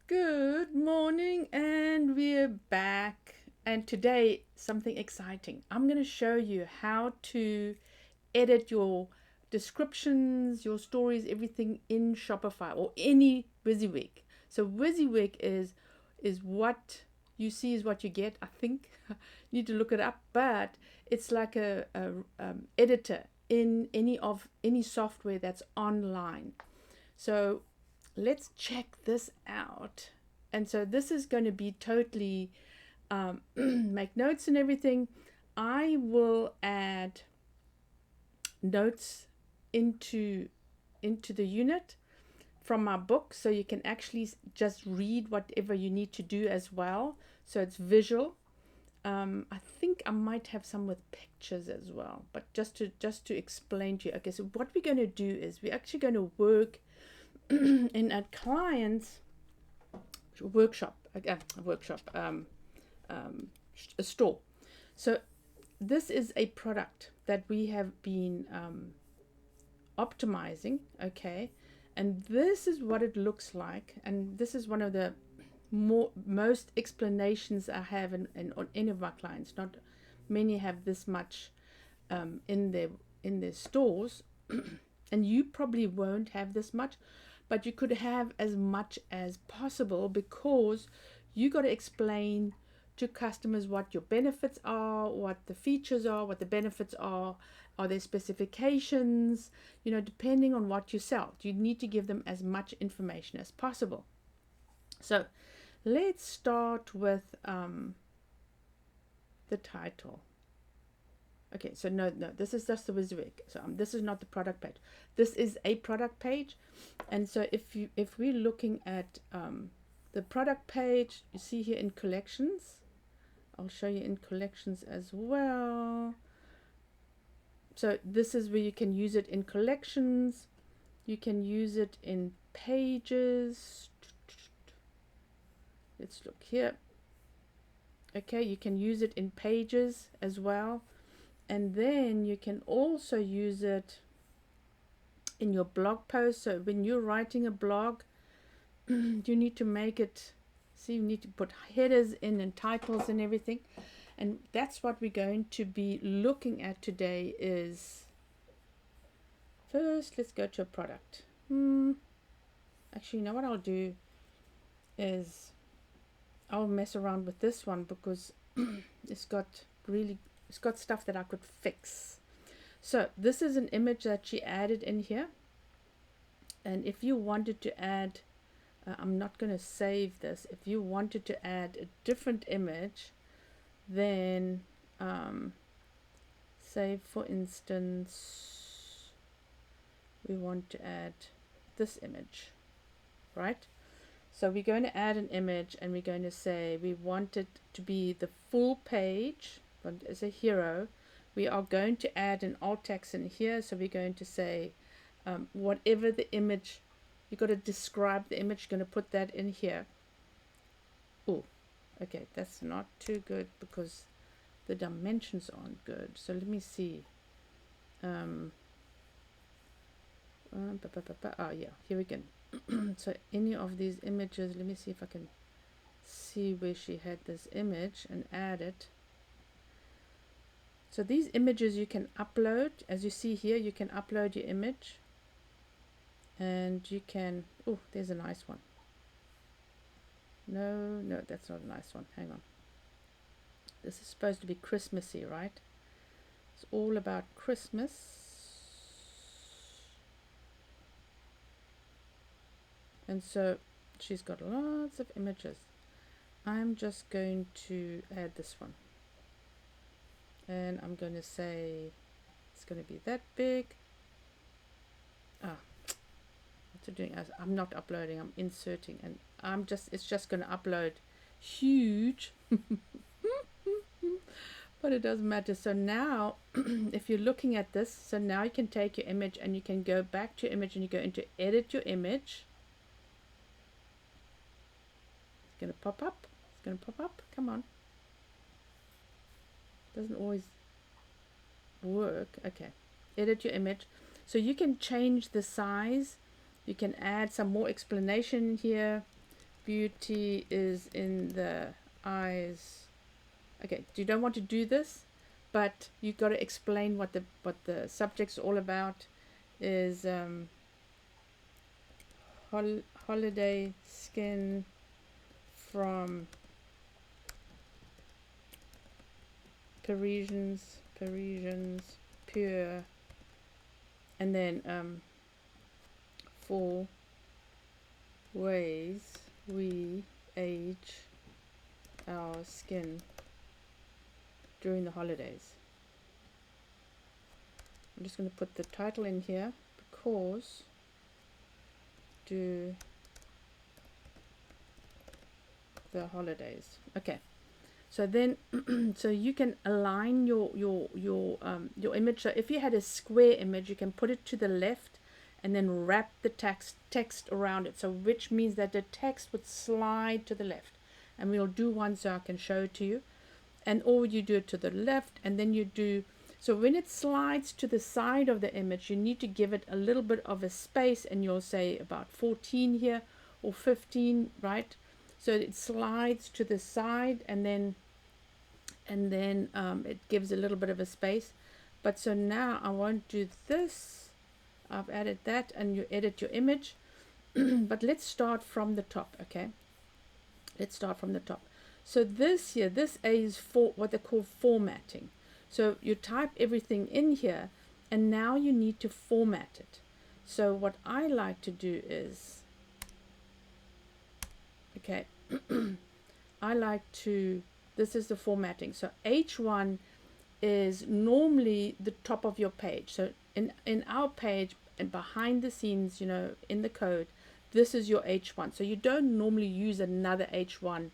Good morning, and we're back. And today, something exciting. I'm going to show you how to edit your descriptions, your stories, everything in Shopify or any WYSIWIG. So WYSIWIG is what you see is what you get. I think you need to look it up, but it's like a editor in any software that's online. So let's check this out. And so this is going to be totally make notes and everything. I will add notes into the unit from my book, so you can actually just read whatever you need to do as well. So it's visual. I think I might have some with pictures as well, but just to explain to you. Okay, so what we're going to do is we're actually going to work in a client's workshop, a store. So this is a product that we have been optimizing, okay, and this is what it looks like, and this is one of the most explanations I have on any of my clients. Not many have this much in their stores, and you probably won't have this much, but you could have as much as possible, because you got to explain to customers what your benefits are, what the features are, what the benefits are there specifications, depending on what you sell. You need to give them as much information as possible. So let's start with the title. Okay, so no, this is just the WYSIWIG. So this is not the product page. This is a product page, and so if we're looking at the product page, you see here in collections. I'll show you in collections as well. So this is where you can use it in collections. You can use it in pages. Let's look here. Okay, you can use it in pages as well. And then you can also use it in your blog post. So when you're writing a blog, you need to make it, you need to put headers in and titles and everything. And that's what we're going to be looking at today. Is first, let's go to a product. Actually, you know what I'll do is I'll mess around with this one, because it's got stuff that I could fix. So this is an image that she added in here, and if you wanted to add, I'm not going to save this. If you wanted to add a different image, then say for instance we want to add this image, right? So we're going to add an image, and we're going to say we want it to be the full page, but as a hero. We are going to add an alt text in here, so we're going to say whatever the image, you've got to describe the image, you're going to put that in here. Oh, okay, that's not too good because the dimensions aren't good. So let me see. Oh yeah, here we go. So any of these images, let me see if I can see where she had this image and add it. So these images you can upload. As you see here, you can upload your image, and you can, oh, there's a nice one. No, that's not a nice one. Hang on. This is supposed to be Christmassy, right? It's all about Christmas. And so she's got lots of images. I'm just going to add this one. And I'm going to say it's going to be that big. What's it doing? I'm not uploading, I'm inserting, and it's just going to upload huge. But it doesn't matter. So now if you're looking at this, so now you can take your image and you can go back to your image, and you go into edit your image. It's going to pop up. It's going to pop up. Come on. Doesn't always work. Okay, edit your image. So you can change the size, you can add some more explanation here, beauty is in the eyes. Okay, you don't want to do this, but you got to explain what the subject's all about. Is holiday skin from Parisians, pure, and then 4 ways we age our skin during the holidays. I'm just going to put the title in here, because do the holidays. Okay, so then so you can align your image. So if you had a square image, you can put it to the left and then wrap the text around it, so which means that the text would slide to the left, and we'll do one so I can show it to you. And or you do it to the left, and then you do, so when it slides to the side of the image, you need to give it a little bit of a space, and you'll say about 14 here or 15, right? So it slides to the side, and then it gives a little bit of a space. But so now I won't do this. I've added that, and you edit your image. But let's start from the top. Okay, let's start from the top. So this here, this A is for what they call formatting. So you type everything in here, and now you need to format it. So what I like to do is, okay, I like to, this is the formatting. So H1 is normally the top of your page. So in our page, and behind the scenes, you know, in the code, this is your H1. So you don't normally use another H1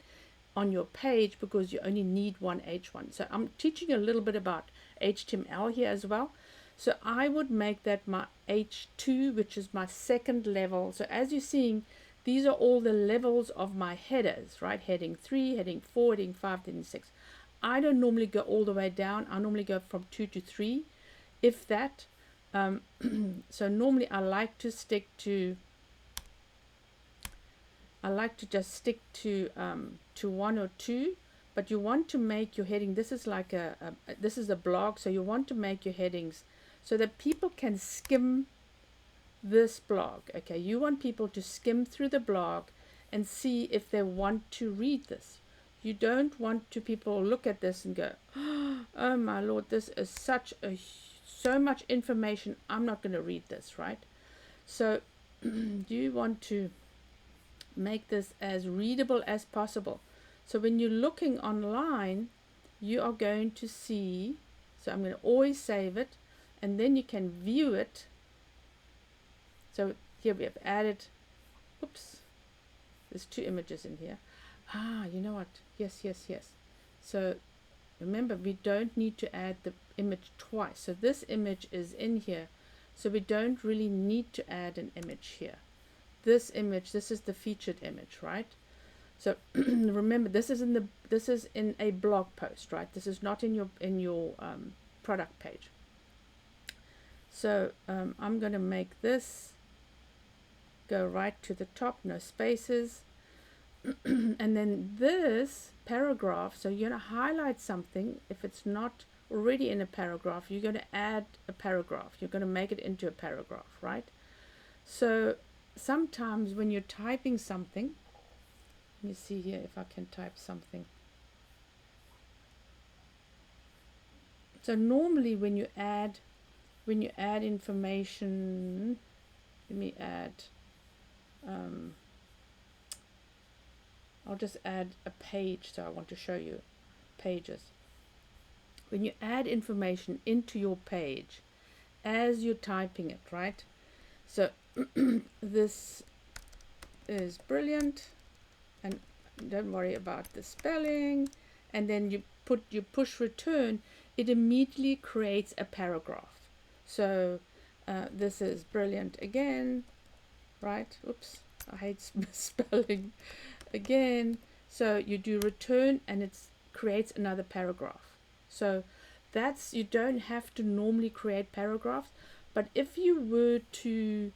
on your page, because you only need one H1. So I'm teaching you a little bit about HTML here as well. So I would make that my H2, which is my second level. So as you're seeing, these are all the levels of my headers, right? Heading 3, heading 4, heading 5, heading 6. I don't normally go all the way down. I normally go from 2 to 3, if that. So normally I like to stick to, I like to just stick to 1 or 2, but you want to make your heading, this is like this is a blog, so you want to make your headings so that people can skim this blog. Okay, you want people to skim through the blog and see if they want to read this. You don't want to people look at this and go, oh my lord, this is so much information, I'm not going to read this, right? So you want to make this as readable as possible. So when you're looking online, you are going to see, so I'm going to always save it, and then you can view it. So here we have added, oops, there's 2 images in here. You know what, yes. So remember, we don't need to add the image twice. So this image is in here, so we don't really need to add an image here. This image, this is the featured image, right? So remember, this is in a blog post, right? This is not in your product page. So I'm going to make this go right to the top, no spaces. And then this paragraph, so you're going to highlight something. If it's not already in a paragraph, you're going to add a paragraph. You're going to make it into a paragraph, right? So sometimes when you're typing something, let me see here if I can type something. So normally when you add information, let me add, I'll just add a page, so I want to show you pages. When you add information into your page as you're typing it, right? So this is brilliant, and don't worry about the spelling, and then you push return, it immediately creates a paragraph. So this is brilliant again, right? Oops, I hate spelling again. So you do return, and it creates another paragraph. So that's, you don't have to normally create paragraphs, but if you were to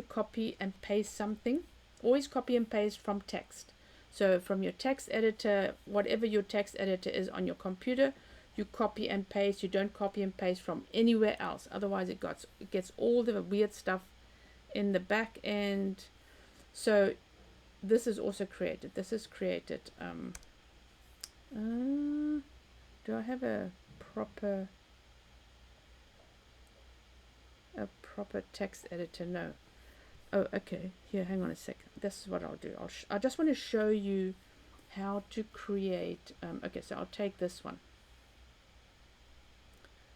copy and paste something, always copy and paste from text. So from your text editor, whatever your text editor is on your computer, you copy and paste. You don't copy and paste from anywhere else. Otherwise it gets all the weird stuff in the back end. So this is also created. This is created. Do I have a proper text editor? No. Oh, okay. Here, hang on a sec. This is what I'll do. I just want to show you how to create. Okay, so I'll take this one.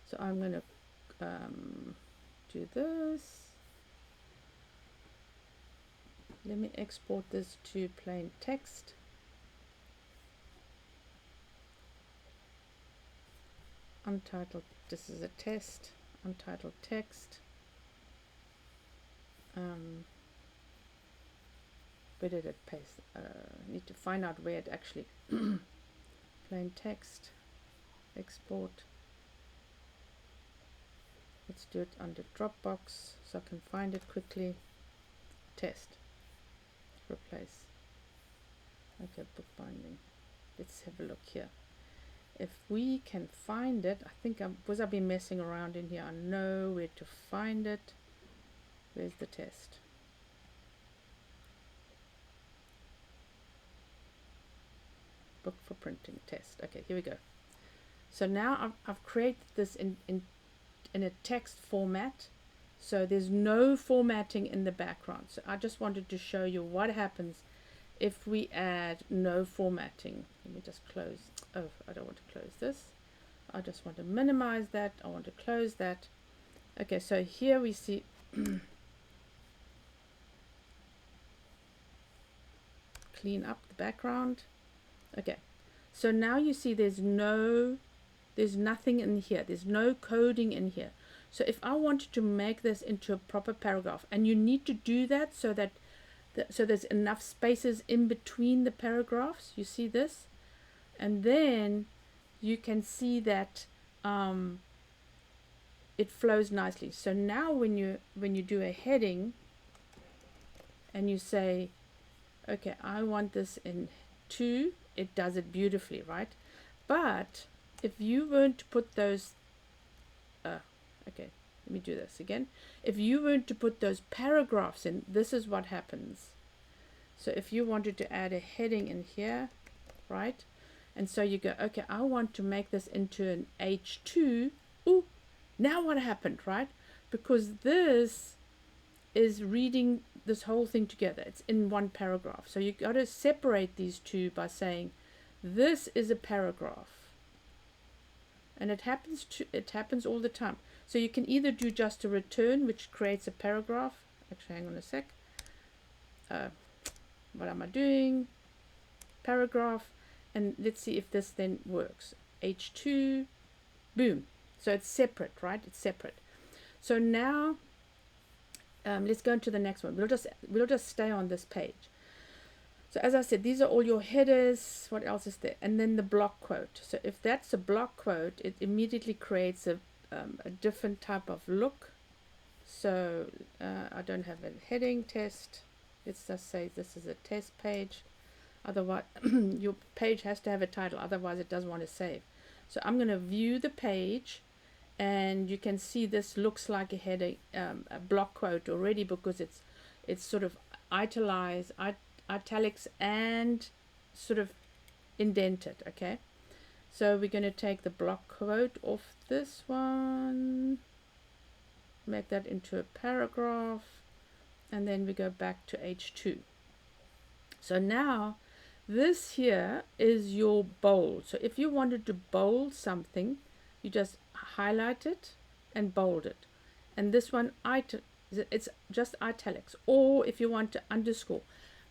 So I'm going to do this. Let me export this to plain text. Untitled. This is a test. Untitled text. Where did it paste? Need to find out where it actually plain text, export. Let's do it under Dropbox so I can find it quickly. Test, replace. Okay, bookbinding. Let's have a look here. If we can find it, I think I've been messing around in here. I know where to find it. Where's the test? Book for printing test. Okay, here we go. So now I've created this in a text format. So there's no formatting in the background. So I just wanted to show you what happens if we add no formatting. Let me just close. Oh, I don't want to close this. I just want to minimize that. I want to close that. Okay, so here we see clean up the background. Okay, so now you see there's nothing in here. There's no coding in here. So if I wanted to make this into a proper paragraph, and you need to do that so that so there's enough spaces in between the paragraphs. You see this, and then you can see that it flows nicely. So now when you do a heading and you say, okay, I want this in 2, it does it beautifully, right? But if you weren't to put those okay, let me do this again. If you weren't to put those paragraphs in, this is what happens. So if you wanted to add a heading in here, right? And so you go, okay, I want to make this into an H2. Ooh, now what happened, right? Because this is reading this whole thing together. It's in one paragraph. So you got to separate these two by saying this is a paragraph. And it happens all the time. So you can either do just a return, which creates a paragraph. Actually, hang on a sec. What am I doing? Paragraph. And let's see if this then works. H2, boom. So it's separate, right? It's separate. So now let's go into the next one. We'll just stay on this page. So as I said, these are all your headers. What else is there? And then the block quote. So if that's a block quote, it immediately creates a different type of look. So I don't have a heading test. Let's just say this is a test page. Otherwise, your page has to have a title. Otherwise, it doesn't want to save. So I'm going to view the page, and you can see this looks like a heading, a block quote already, because it's sort of italicized, italics, and sort of indented. Okay, so we're going to take the block quote off this one, make that into a paragraph, and then we go back to H2. So now this here is your bold. So if you wanted to bold something, you just highlight it and bold it. And this one, it's just italics. Or if you want to underscore,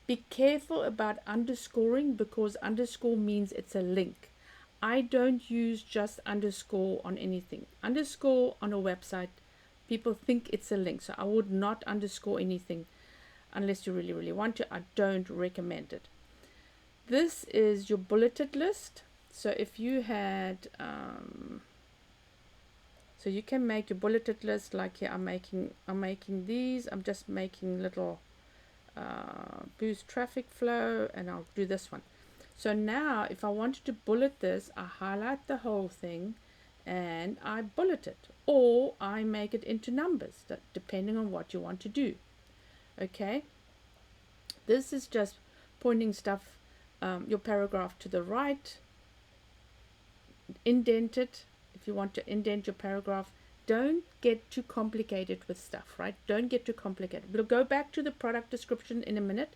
be careful about underscoring, because underscore means it's a link. I don't use just underscore on anything. Underscore on a website, people think it's a link. So I would not underscore anything unless you really, really want to. I don't recommend it. This is your bulleted list. So if you had, so you can make your bulleted list like here. I'm making these. I'm just making little boost traffic flow, and I'll do this one. So now if I wanted to bullet this, I highlight the whole thing and I bullet it, or I make it into numbers, depending on what you want to do. Okay, this is just pointing stuff, your paragraph to the right, indent it. If you want to indent your paragraph, don't get too complicated with stuff, right? Don't get too complicated. We'll go back to the product description in a minute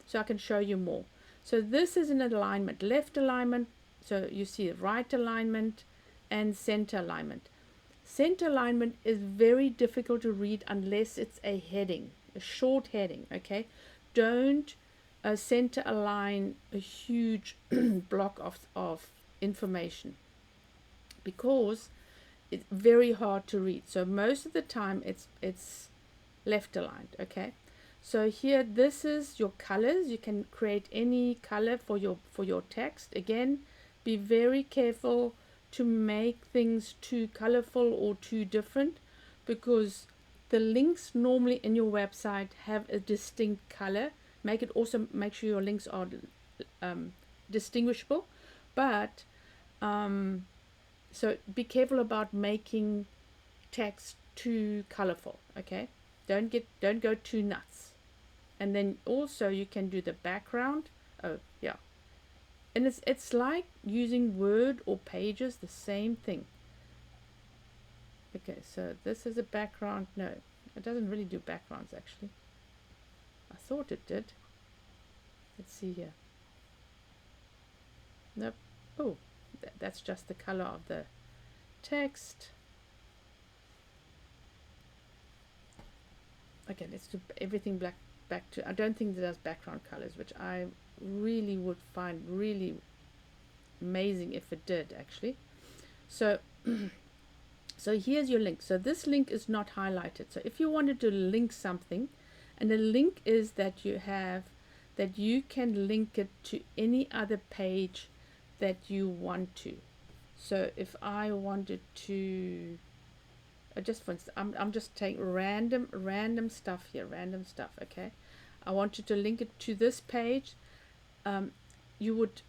so I can show you more. So this is an alignment, left alignment. So you see right alignment and center alignment. Center alignment is very difficult to read unless it's a heading, a short heading, okay? Don't center align a huge block of information, because it's very hard to read. So most of the time it's left aligned, okay? So here, this is your colors. You can create any color for your text. Again, be very careful to make things too colorful or too different, because the links normally in your website have a distinct color. Make sure your links are distinguishable, but so be careful about making text too colorful, okay? Don't go too nuts. And then also you can do the background. Oh yeah, and it's like using Word or Pages, the same thing. Okay, so this is a background. No, it doesn't really do backgrounds actually. I thought it did. Let's see here. Nope. Oh, that's just the color of the text. Okay, let's do everything black. Back to, I don't think that does background colors, which I really would find really amazing if it did actually. So so here's your link. So this link is not highlighted. So if you wanted to link something, and the link is that you have, that you can link it to any other page that you want to. So if I wanted to, just for instance, I'm just taking random stuff here, random stuff, okay? I wanted to link it to this page. You would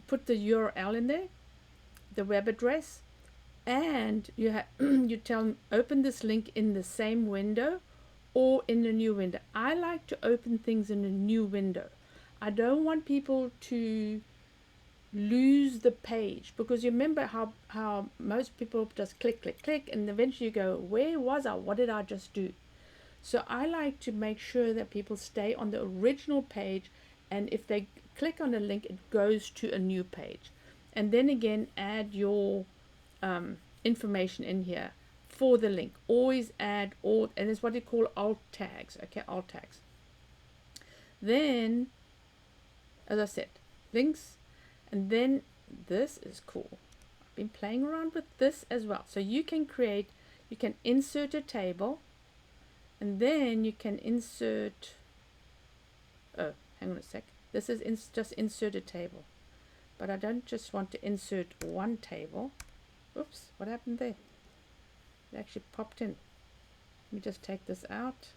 put the URL in there, the web address, and you tell them open this link in the same window or in a new window. I like to open things in a new window. I don't want people to lose the page, because you remember how most people just click, and eventually you go, where was I? What did I just do? So I like to make sure that people stay on the original page, and if they click on a link, it goes to a new page. And then again, add your information in here for the link. Always add all, and it's what you call alt tags, okay? Alt tags. Then, as I said, links. And then this is cool. I've been playing around with this as well. So you can insert a table, and then you can insert, oh, hang on a sec. This is just insert a table. But I don't just want to insert one table. Oops, what happened there? It actually popped in. Let me just take this out.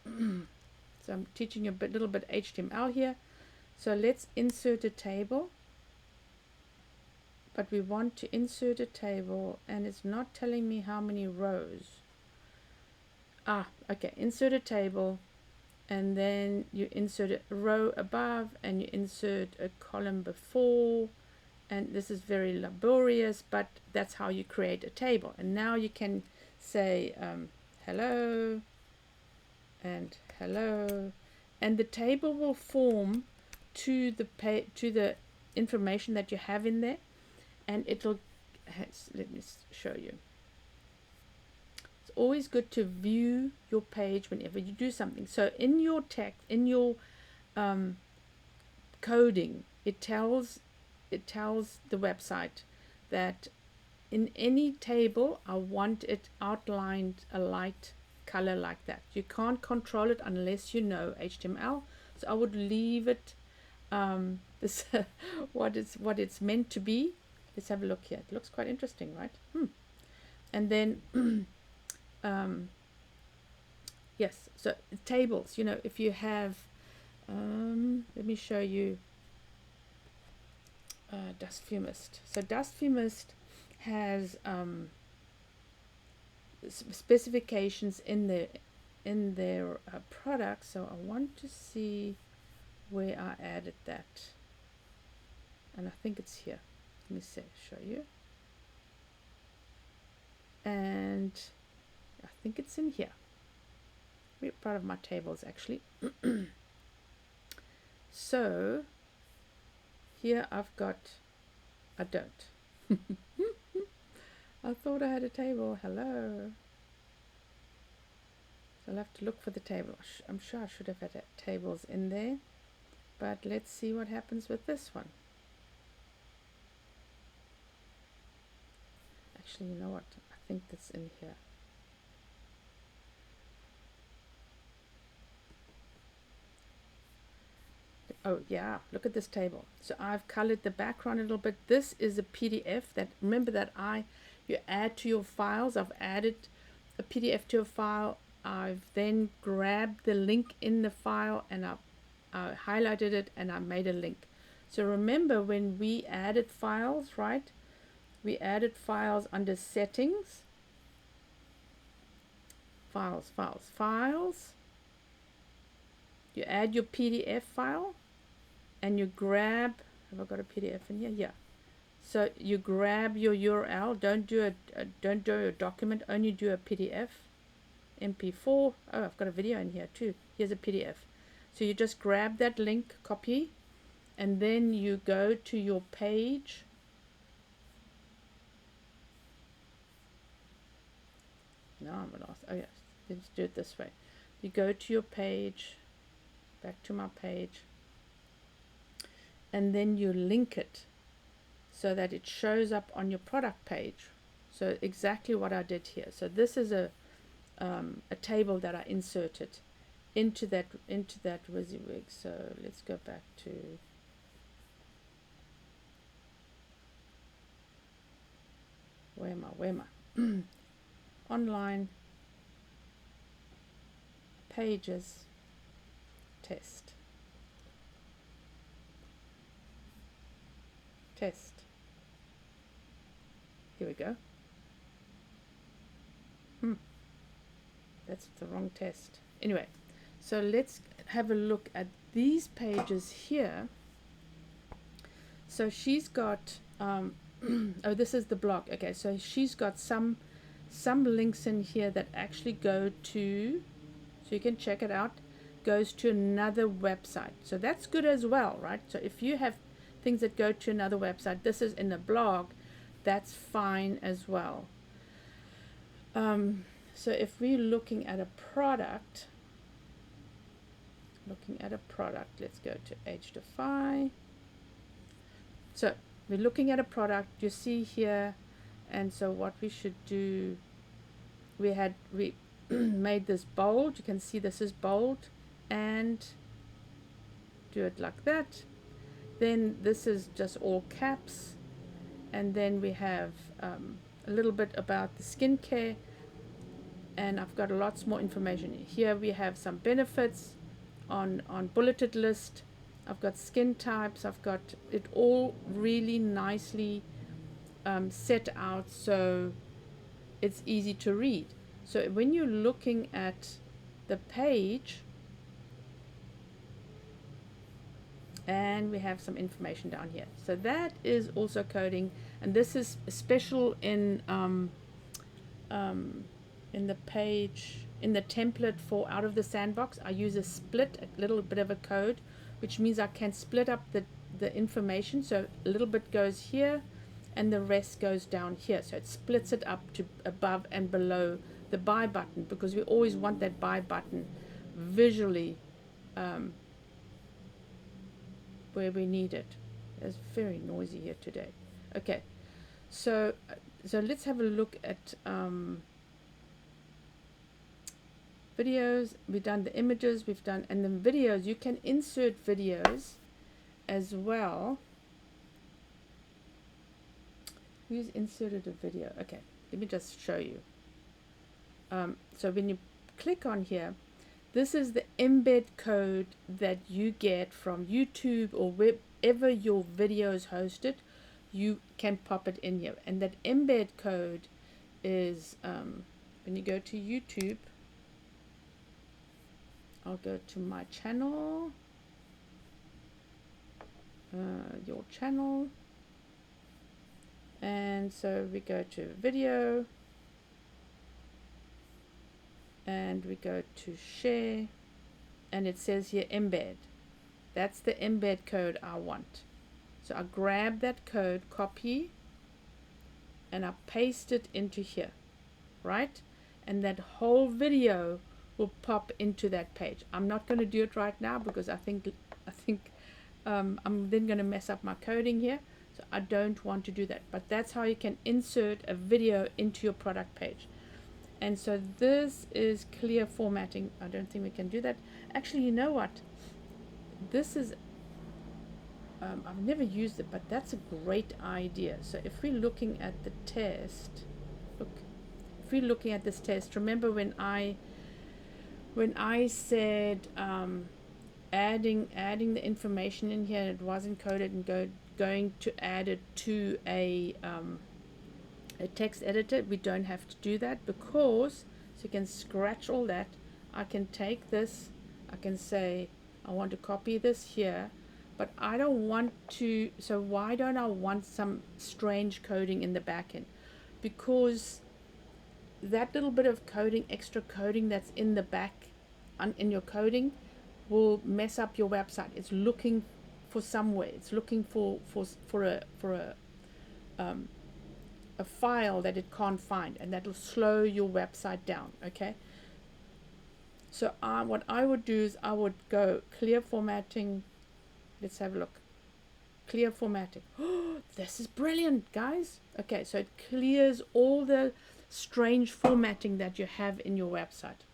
So I'm teaching you a little bit HTML here. So let's insert a table, but we want to insert a table and it's not telling me how many rows. Okay, insert a table, and then you insert a row above and you insert a column before, and this is very laborious, but that's how you create a table. And now you can say hello and hello, and the table will form to the information that you have in there, and it'll let me show you. It's always good to view your page whenever you do something. So in your text, in your coding, it tells the website that in any table I want it outlined a light color like that. You can't control it unless you know HTML, so I would leave it this what it's meant to be. Let's have a look here. It looks quite interesting, right? And then Yes, so tables, you know, if you have, let me show you Dust Fumist. So Dust Fumist has specifications in their product. So I want to see where I added that, and I think it's here. Let me show you, and I think it's in here. We're part of my tables actually. So here I've got, I don't. I thought I had a table. Hello. So I'll have to look for the table. I'm sure I should have had tables in there, but let's see what happens with this one. Actually, you know what? I think that's in here. Oh yeah, look at this table. So I've colored the background a little bit. This is a PDF that, remember that you add to your files. I've added a PDF to a file. I've then grabbed the link in the file and I highlighted it and I made a link. So remember when we added files, right? We added files under settings. Files. You add your PDF file and you grab, have I got a PDF in here? Yeah. So you grab your URL. Don't do a document, only do a PDF, MP4. Oh, I've got a video in here too. Here's a PDF. So you just grab that link, copy, and then you go to your page. No, I'm lost. Oh yes, let's do it this way. You go to your page, back to my page, and then you link it so that it shows up on your product page. So exactly what I did here. So this is a table that I inserted into that WYSIWIG. So let's go back to where am I? Online pages test. Here we go. That's the wrong test. Anyway, so let's have a look at these pages here. So she's got oh, this is the blog. Okay, so she's got some links in here that actually go to, so you can check it out, goes to another website. So that's good as well, right? So if you have things that go to another website, this is in the blog, that's fine as well. So if we're looking at a product, let's go to Agedify. So we're looking at a product, you see here, and so what we should do, we made this bold. You can see this is bold, and do it like that. Then this is just all caps, and then we have a little bit about the skincare, and I've got lots more information. Here we have some benefits on bulleted list. I've got skin types. I've got it all really nicely set out so it's easy to read. So when you're looking at the page, and we have some information down here. So that is also coding, and this is special in the page, in the template for out of the sandbox. I use a split, a little bit of a code, which means I can split up the information. So a little bit goes here and the rest goes down here. So it splits it up to above and below the buy button, because we always want that buy button visually where we need it. It's very noisy here today. Okay, so let's have a look at videos. We've done the images, and then videos. You can insert videos as well. Who's inserted a video? Okay, let me just show you. So when you click on here, this is the embed code that you get from YouTube or wherever your video is hosted. You can pop it in here, and that embed code is when you go to YouTube, I'll go to my channel, your channel, and so we go to video, and we go to share, and it says here embed. That's the embed code I want. So I grab that code, copy, and I paste it into here, right? And that whole video will pop into that page. I'm not going to do it right now because I think I'm then going to mess up my coding here, so I don't want to do that. But that's how you can insert a video into your product page. And so this is clear formatting. I don't think we can do that. Actually, you know what? This is, I've never used it, but that's a great idea. So if we're looking at the test, look, if we're looking at this test, remember when I said adding the information in here, and it wasn't coded, and going to add it to a text editor. We don't have to do that, because so you can scratch all that. I can take this, I can say I want to copy this here, but I don't want to. So why don't I want some strange coding in the back end? Because that little bit of coding, extra coding that's in the back in your coding, will mess up your website. It's looking for somewhere. It's looking for a file that it can't find, and that will slow your website down. Okay, so what I would do is I would go clear formatting. Let's have a look. Clear formatting. Oh, this is brilliant, guys. Okay, so it clears all the strange formatting that you have in your website.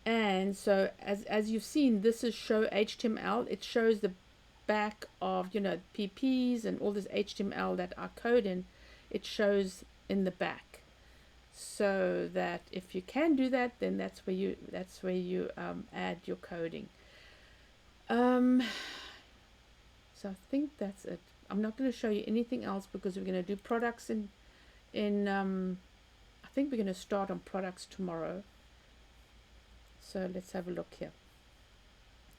And so as you've seen, this is show HTML. It shows the back of, you know, PPs and all this HTML that I code in. It shows in the back, so that if you can do that, then that's where you add your coding. So I think that's it. I'm not going to show you anything else because we're going to do products I think we're going to start on products tomorrow. So let's have a look here.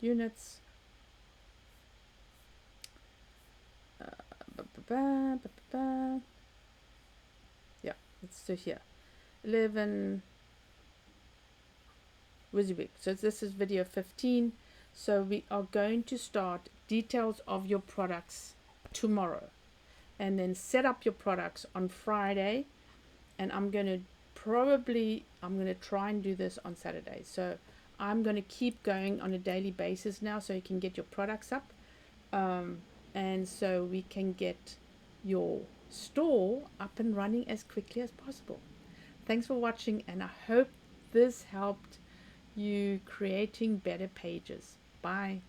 Units. Yeah, let's do here. 11 WYSIWIG. So this is video 15. So we are going to start details of your products tomorrow, and then set up your products on Friday, and I'm going to try and do this on Saturday. So I'm going to keep going on a daily basis now, so you can get your products up, and so we can get your store up and running as quickly as possible. Thanks for watching, and I hope this helped you creating better pages. Bye.